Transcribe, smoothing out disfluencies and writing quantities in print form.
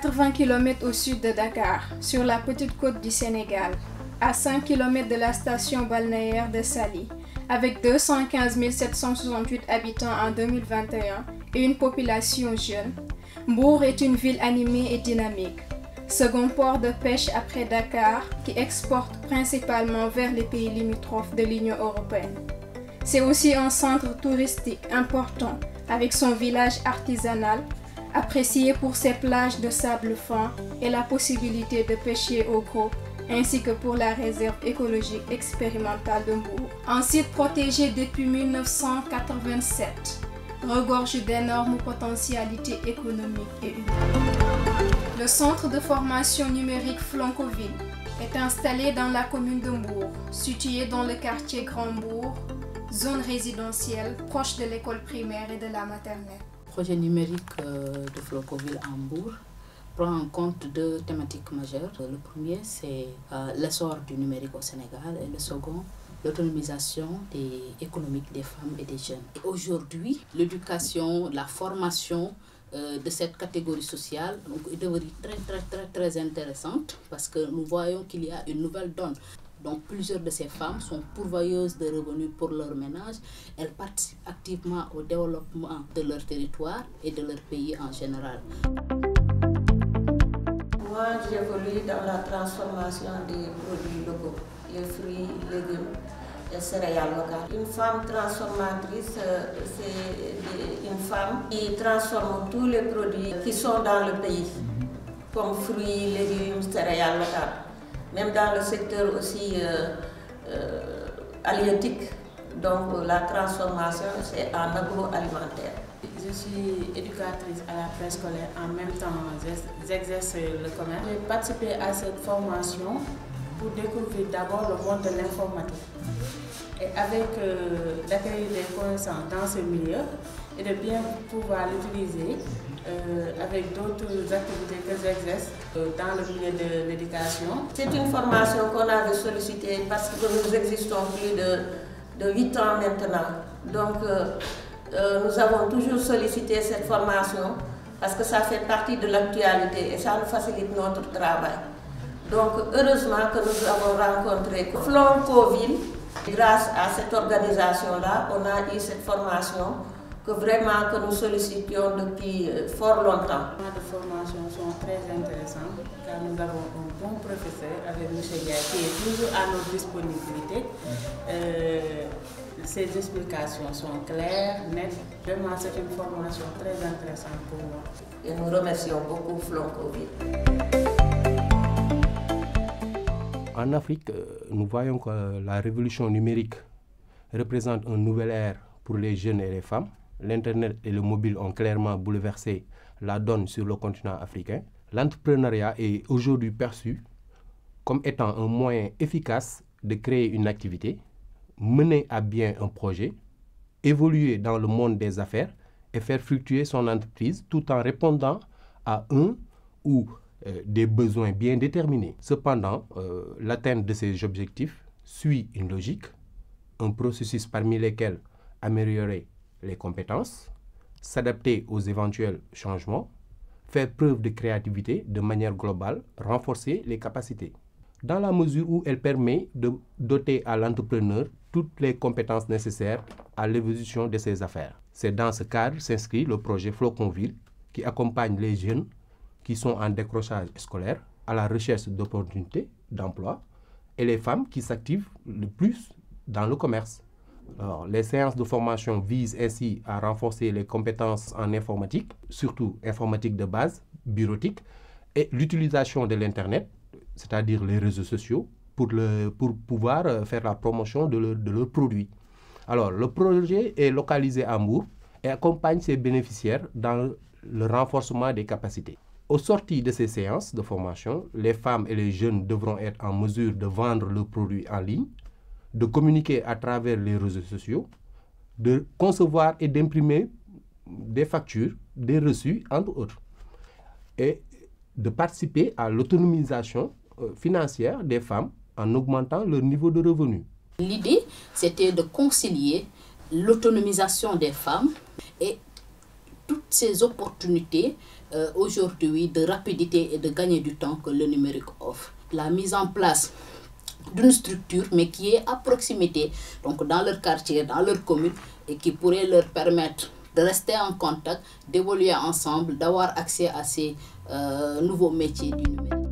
80 km au sud de Dakar, sur la petite côte du Sénégal, à 5 km de la station balnéaire de Saly, avec 215 768 habitants en 2021 et une population jeune, Mbour est une ville animée et dynamique. Second port de pêche après Dakar, qui exporte principalement vers les pays limitrophes de l'Union européenne. C'est aussi un centre touristique important, avec son village artisanal, apprécié pour ses plages de sable fin et la possibilité de pêcher au gros, ainsi que pour la réserve écologique expérimentale de Mbour. Un site protégé depuis 1987, regorge d'énormes potentialités économiques et humaines. Le centre de formation numérique Flancoville est installé dans la commune de Mbour, situé dans le quartier Grand Mbour, zone résidentielle proche de l'école primaire et de la maternelle. Le projet numérique de Flancoville à Mbour prend en compte deux thématiques majeures. Le premier, c'est l'essor du numérique au Sénégal, et le second, l'autonomisation économique des femmes et des jeunes. Aujourd'hui, l'éducation, la formation de cette catégorie sociale est devenue très intéressante, parce que nous voyons qu'il y a une nouvelle donne. Donc plusieurs de ces femmes sont pourvoyeuses de revenus pour leur ménage. Elles participent activement au développement de leur territoire et de leur pays en général. Moi, j'évolue dans la transformation des produits locaux, les fruits, légumes et céréales locales. Une femme transformatrice, c'est une femme qui transforme tous les produits qui sont dans le pays, comme fruits, légumes, céréales locales. Même dans le secteur aussi halieutique. Donc la transformation, c'est en agroalimentaire. Je suis éducatrice à la préscolaire, en même temps j'exerce le commerce. J'ai participé à cette formation pour découvrir d'abord le monde de l'informatique. Et avec d'acquérir des connaissances dans ce milieu et de bien pouvoir l'utiliser avec d'autres activités que j'exerce dans le milieu de l'éducation. C'est une formation qu'on avait sollicitée parce que nous existons plus de 8 ans maintenant. Donc nous avons toujours sollicité cette formation parce que ça fait partie de l'actualité et ça nous facilite notre travail. Donc heureusement que nous avons rencontré Flancoville. Grâce à cette organisation-là, on a eu cette formation que nous sollicitions depuis fort longtemps. Les formations sont très intéressantes car nous avons un bon professeur avec M. Gaye qui est toujours à notre disponibilité. Ses explications sont claires, nettes. Vraiment, c'est une formation très intéressante pour moi. Et nous remercions beaucoup Flancoville. En Afrique, nous voyons que la révolution numérique représente une nouvelle ère pour les jeunes et les femmes. L'Internet et le mobile ont clairement bouleversé la donne sur le continent africain. L'entrepreneuriat est aujourd'hui perçu comme étant un moyen efficace de créer une activité, mener à bien un projet, évoluer dans le monde des affaires et faire fructuer son entreprise tout en répondant à un ou des besoins bien déterminés. Cependant, l'atteinte de ces objectifs suit une logique, un processus parmi lesquels améliorer les compétences, s'adapter aux éventuels changements, faire preuve de créativité de manière globale, renforcer les capacités, dans la mesure où elle permet de doter à l'entrepreneur toutes les compétences nécessaires à l'évolution de ses affaires. C'est dans ce cadre s'inscrit le projet Flancoville qui accompagne les jeunes qui sont en décrochage scolaire à la recherche d'opportunités d'emploi et les femmes qui s'activent le plus dans le commerce. Alors, les séances de formation visent ainsi à renforcer les compétences en informatique, surtout informatique de base, bureautique, et l'utilisation de l'Internet, c'est-à-dire les réseaux sociaux, pour pouvoir faire la promotion de leurs produits. Alors, le projet est localisé à Mbour et accompagne ses bénéficiaires dans le renforcement des capacités. Au sortir de ces séances de formation, les femmes et les jeunes devront être en mesure de vendre leurs produits en ligne, de communiquer à travers les réseaux sociaux, de concevoir et d'imprimer des factures, des reçus, entre autres, et de participer à l'autonomisation financière des femmes en augmentant leur niveau de revenus. L'idée, c'était de concilier l'autonomisation des femmes et toute ces opportunités aujourd'hui de rapidité et de gagner du temps que le numérique offre. La mise en place d'une structure, mais qui est à proximité, donc dans leur quartier, dans leur commune, et qui pourrait leur permettre de rester en contact, d'évoluer ensemble, d'avoir accès à ces nouveaux métiers du numérique.